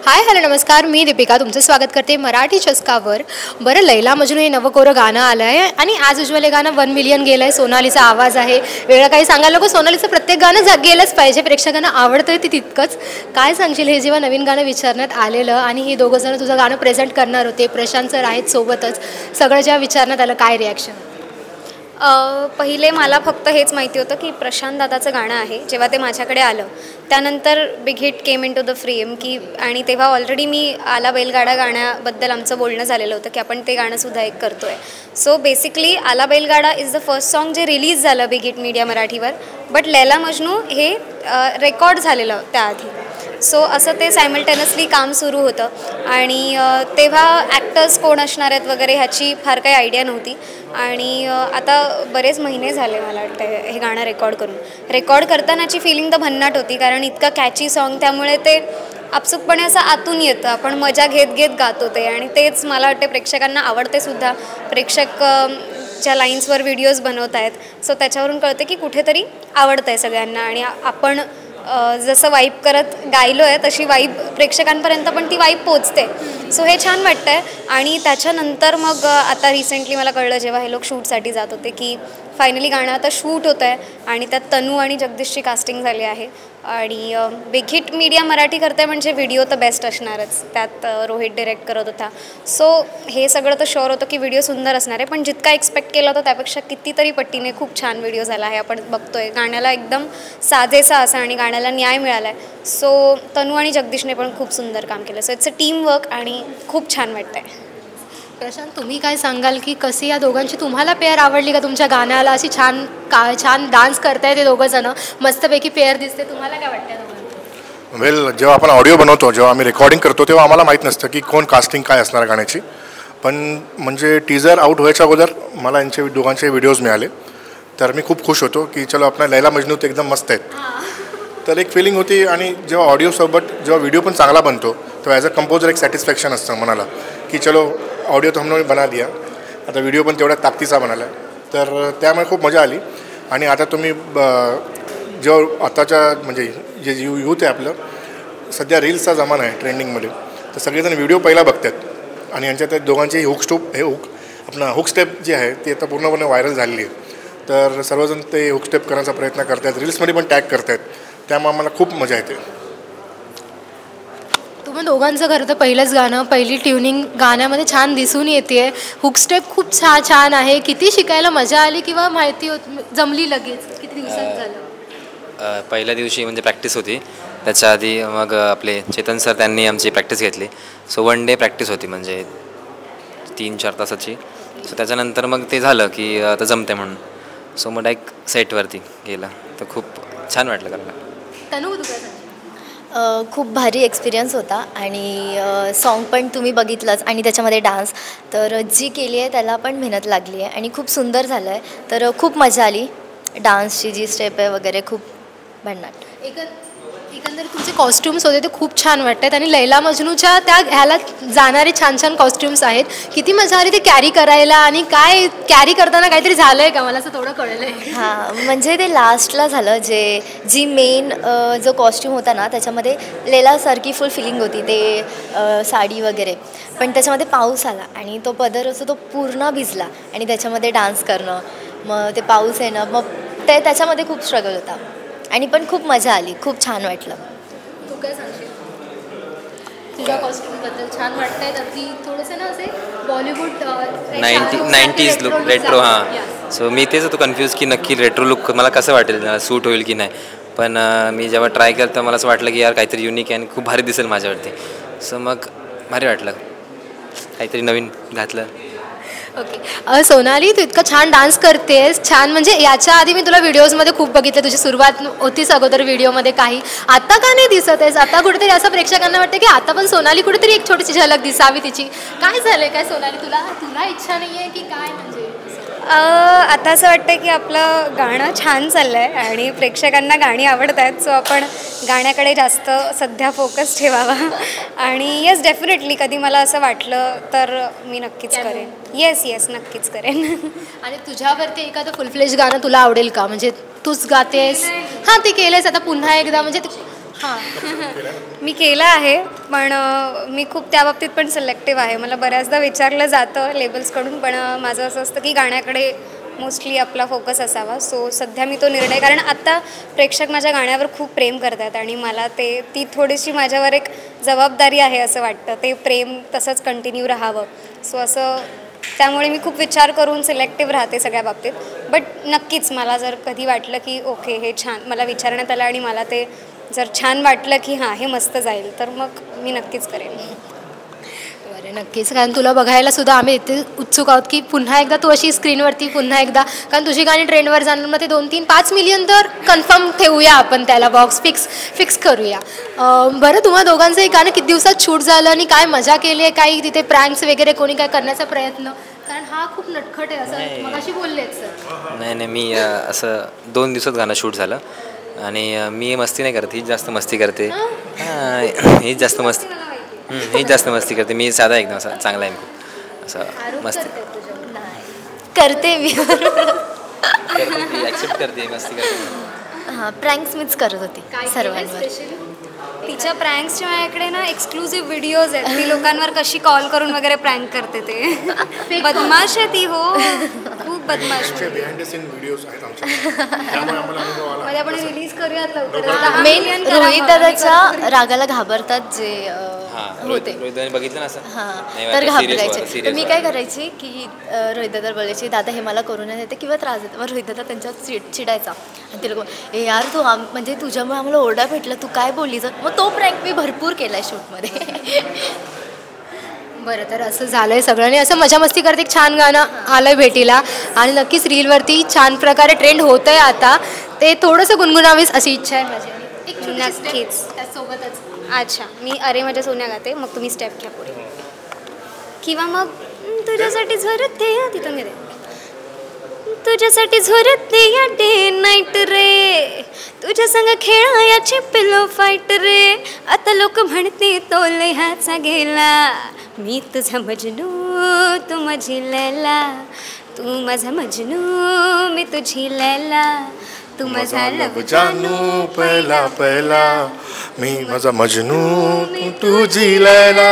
Hi hello नमस्कार, मी दीपिका तुमचं स्वागत करते मराठी चस्कावर. बरं, लैला मजनू हे नवकोरं गाणं आलं आहे आणि आज उज्ज्वल हे गाणं 1 मिलियन गेलं आहे. सोनालीचा आवाज आहे. वेगळं काही सांगायला नको, सोनालीचं प्रत्येक गाणं गेलंच पाहिजे, प्रेक्षकांना आवडतं ते तितकंच. काय सांगशील, हे जेव्हा नवीन गाणं विचारण्यात आलेलं आणि ही दोघं जण तुझं गाणं प्रेझेंट करणार होते, प्रशांत सर आहेत सोबतच, सगळं जेव्हा विचारण्यात आलं, काय रिॲक्शन? पहिले मला फक्त हेच माहिती होतं की प्रशांत दादाचं गाणं आहे. जेव्हा ते माझ्याकडे आलं त्यानंतर Big Hit came into the frame की, आणि तेव्हा ऑलरेडी मी आला बैलगाडा गाण्याबद्दल आमचं बोलणं झालेलं होतं की आपण ते गाणंसुद्धा एक करतो आहे. सो बेसिकली आला बैलगाडा इज द फर्स्ट सॉन्ग जे रिलीज झालं बिग हिट मीडिया मराठीवर. बट लैला मजनू हे रेकॉर्ड झालेलं त्याआधी. सो असं ते सायमल्टेनियसली काम सुरू होतं आणि तेव्हा ॲक्टर्स कोण असणार आहेत वगैरे ह्याची फार काही आयडिया नव्हती. आणि आता बरेच महिने झाले मला वाटतं हे गाणं रेकॉर्ड करतानाची फिलिंग तर भन्नाट होती, कारण इतकं कॅची सॉन्ग, त्यामुळे ते आपसुकपणे असं आतून येतं, आपण मजा घेत घेत गातो ते. आणि तेच मला वाटते प्रेक्षकांना आवडते सुद्धा. प्रेक्षक ज्या लाईन्सवर व्हिडिओज बनवत आहेत, सो त्याच्यावरून कळते की कुठेतरी आवडतं आहे सगळ्यांना. आणि आपण जसं वाईब करत गायलो आहे तशी वाईब प्रेक्षकांपर्यंत पण ती वाईब पोचते. सो हे छान वाटतं आहे. आणि त्याच्यानंतर मग आता रिसेंटली मला कळलं जेव्हा हे लोक शूटसाठी जात होते की फायनली गाणं आता शूट होतं आहे आणि त्यात तनू आणि जगदीशची कास्टिंग झाली आहे. आणि बिग हिट मीडिया मराठी करते म्हणजे व्हिडिओ तर बेस्ट असणारच. त्यात रोहित डिरेक्ट करत होता. सो हे सगळं तर शुअर होतं की व्हिडिओ सुंदर असणार आहे, पण जितका एक्सपेक्ट केला होता त्यापेक्षा कितीतरी पट्टीने खूप छान व्हिडिओ झाला आहे. आपण बघतोय गाण्याला एकदम साजेसा असा आणि गाण्याला न्याय मिळाला आहे. सो तनू आणि जगदीशने पण खूप सुंदर काम केलं. So it's a team work आणि खूप छान वाटतं आहे. प्रशांत, तुम्ही काय सांगाल की कशी या दोघांची तुम्हाला पेअर आवडली का? तुमच्या गाण्याला अशी छान डान्स करताय ते दोघं जण, मस्तपैकी पेअर दिसते, तुम्हाला काय वाटतं? वेल, जेव्हा आपण ऑडिओ बनवतो, जेव्हा आम्ही रेकॉर्डिंग करतो, तेव्हा आम्हाला माहीत नसतं की कोण कास्टिंग काय असणार गाण्याची. पण म्हणजे टीजर आउट व्हायच्या अगोदर मला यांचे दोघांचे व्हिडिओज मिळाले, तर मी खूप खुश होतो की चलो आपला लैला मजनू ते एकदम मस्त आहेत. तर एक फिलिंग होती. आणि जेव्हा ऑडिओसोबत जेव्हा व्हिडिओ पण चांगला बनतो तेव्हा ॲज अ कंपोजर एक सॅटिस्फॅक्शन असतं मनाला की चलो ऑडिओ तर हमने बना दिया, आता व्हिडिओ पण तेवढ्या ताकदीचा बनाला. तर त्यामुळे खूप मजा आली. आणि आता तुम्ही जेव्हा आताच्या म्हणजे जे यूथ आहे आपलं, सध्या रील्सचा जमाना आहे ट्रेंडिंगमध्ये, तर सगळेजण व्हिडिओ पहिला बघतात आणि यांच्या त्या दोघांची हुक स्टेप जी आहे ती आता पूर्णपणे व्हायरल झालेली आहे. तर सर्वजण ते हुक स्टेप करण्याचा प्रयत्न करत आहेत, रील्समध्ये पण टॅग करत आहेत. त्यामुळे आम्हाला खूप मजा येते. तुम्ही दोघांचं खरं तर पहिलंच गाणं, पहिली ट्युनिंग गाण्यामध्ये छान दिसून येते. हुक स्टेप खूप छान आहे. किती शिकायला मजा आली किंवा माहिती जमली लगेच? किती दिवसात झालं? पहिल्या दिवशी म्हणजे प्रॅक्टिस होती, त्याच्या आधी मग आपले चेतन सर त्यांनी आमची प्रॅक्टिस घेतली. सो 1 डे प्रॅक्टिस होती, म्हणजे 3-4 तासाची. सो त्याच्यानंतर मग ते झालं की आता जमते म्हणून. सो मग एक सेटवरती गेला तर खूप छान वाटलं करायला. तनू, तू काय? खूप भारी एक्सपिरियन्स होता. आणि सॉन्ग पण तुम्ही बघितलंच आणि त्याच्यामध्ये डान्स तर जी केली आहे त्याला पण मेहनत लागली आहे आणि खूप सुंदर झालं आहे. तर खूप मजा आली. डान्सची जी स्टेप आहे वगैरे खूप भन्नाट. एकंदरीत तुमचे कॉस्ट्युम्स होते ते खूप छान वाटत आहेत आणि लैला मजनूच्या त्या ह्याला जाणारे छान कॉस्ट्युम्स आहेत. किती मजा आली ते कॅरी करायला. आणि काय कॅरी करताना काहीतरी झालं आहे का? मला असं थोडं कळलं आहे. हां, म्हणजे ते लास्टला झालं. जी मेन जो कॉस्ट्यूम होता ना त्याच्यामध्ये लैलासारखी फुल फिलिंग होती, ते साडी वगैरे. पण त्याच्यामध्ये पाऊस आला आणि तो पदर असतो तो पूर्ण भिजला आणि त्याच्यामध्ये डान्स करणं, मग ते पाऊस येणं, मग ते त्याच्यामध्ये खूप स्ट्रगल होता. आणि पण खूप मजा आली, खूप छान वाटलं. तू काय सांगशील? तुझ्या कॉस्ट्यूमबद्दल छान वाटत आहेत अगदी थोडंसं ना असे बॉलिवूड 90s लुक, रेट्रो. हां, सो मी तेच होतो कन्फ्यूज की नक्की रेट्रो लुक मला कसं वाटेल, सूट होईल की नाही. पण मी जेव्हा ट्राय केलं तर मला असं वाटलं की यार काहीतरी युनिक आहे आणि खूप भारी दिसेल माझ्यावरती. सो मग भारी वाटलं, काहीतरी नवीन घातलं. ओके. सोनाली, तू इतका छान डान्स करतेस, छान. म्हणजे याच्या आधी मी तुला व्हिडिओजमध्ये खूप बघितलं, तुझी सुरुवात होतीच अगोदर व्हिडिओमध्ये काही. आता का नाही दिसत आहेस? आता कुठेतरी असं प्रेक्षकांना वाटतं की आता पण सोनाली कुठेतरी एक छोटीशी झलक दिसावी तिची. काय झालं काय सोनाली? तुला इच्छा नाही आहे की काय? म्हणजे आता असं वाटतं की आपलं गाणं छान चाललं आहे आणि प्रेक्षकांना गाणी आवडत आहेत. सो आपण गाण्याकडे जास्त सध्या फोकस ठेवावा. आणि येस, डेफिनेटली कधी मला असं वाटलं तर मी नक्कीच करेन. येस, नक्कीच करेन. आणि तुझ्यावरती एखादं फुल फ्लेज गाणं तुला आवडेल का? म्हणजे तूच गातेस? हां, ते केलंयस आता पुन्हा एकदा, म्हणजे मी केलं आहे, पण मी खूप त्या बाबतीत पण सिलेक्टिव्ह आहे. मला बऱ्याचदा विचारलं जातं लेबल्सकडून, पण माझं असं असतं की गाण्याकडे मोस्टली आपला फोकस असावा. सो सध्या मी तो निर्णय, कारण आत्ता प्रेक्षक माझ्या गाण्यावर खूप प्रेम करतात आणि मला ती थोडीशी माझ्यावर एक जबाबदारी आहे असं वाटतं. ते प्रेम तसंच कंटिन्यू राहावं. सो असं त्यामुळे मी खूप विचार करून सिलेक्टिव्ह राहते सगळ्या बाबतीत. बट नक्कीच मला जर कधी वाटलं की ओके हे छान, मला विचारण्यात आलं आणि मला ते जर छान वाटलं की हां हे मस्त जाईल, तर मग मी नक्कीच करेन. बरं, नक्कीच. कारण तुला बघायला सुद्धा आम्ही इथे उत्सुक आहोत की पुन्हा एकदा तू अशी स्क्रीनवरती पुन्हा एकदा, कारण तुझी गाणी ट्रेंडवर जाणार, मग ते 2-3-5 मिलियन तर कन्फर्म ठेवूया आपण, त्याला बॉक्स फिक्स करूया. बरं, तुम्हा दोघांचं एक गाणं किती दिवसात शूट झालं आणि काय मजा केली आहे? काही तिथे प्रँक्स वगैरे कोणी काय करण्याचा प्रयत्न? कारण हा खूप नटखट आहे असं मगाशी बोललेच सर. नाही, मी असं 2 दिवसात गाणं शूट झालं आणि मी मस्ती नाही करत, हीच जास्त मस्ती करते. हीच जास्त मस्ती करते. मी साधा एकदम असा चांगला आहे, असं मस्ती करते मी. ॲक्सेप्ट करते, मस्ती करते. हां, प्रँक्स मीच करत होती सर्वांवर. तिच्या प्रँक्सच्या माझ्याकडे ना एक्सक्लुझिव्ह व्हिडिओज आहेत. ती लोकांवर कशी कॉल करून वगैरे प्रँक करते ते. बदमाश आहे ती. हो, खूप बदमाश. मध्ये आपण रिलीज करूयात लवकर. मेन रोहित दादाच्या रागाला घाबरतात जे होते. बघितलं ना असं. हां, तर घाबरायचे. तर मी काय करायची की रोहित दादा बोलायची दादा हे मला करू नाही देते किंवा त्रास देते. मग रोहित दादा त्यांच्यावर चिडायचा आणि ते लोक यार तू म्हणजे तुझ्यामुळे आम्हाला ओरडा भेटला, तू काय बोलली. मग तो प्रँक मी भरपूर केला आहे शूटमध्ये. बरं, तर असं झालं आहे सगळ्यांनी, असं मजा मस्ती करत एक छान गाणं आलं आहे भेटीला आणि नक्कीच रीलवरती छान प्रकारे ट्रेंड होतं आहे आता. ते थोडंसं गुणगुणावीस अशी इच्छा आहे माझी. एक नक्कीच त्यासोबतच. अच्छा, मी अरे माझ्या सोन्या गाते, मग तुम्ही स्टेप घ्या पुढे. किंवा मग तुझ्यासाठी झोरते तिथून घेते. तुझ्यासाठी झोरते या डे नाईट रे, तुझ्या संग खेळायाची पिलो फाईट रे. आता लोक म्हणते तो लिहाचा गेला, मी तुझा मजनू तू माझी लैला, तू माझा मजनू मी तुझी लैला, तू माझा लब जानू पहिला पहिला, मी माझा मजनू तू तुझी लैला.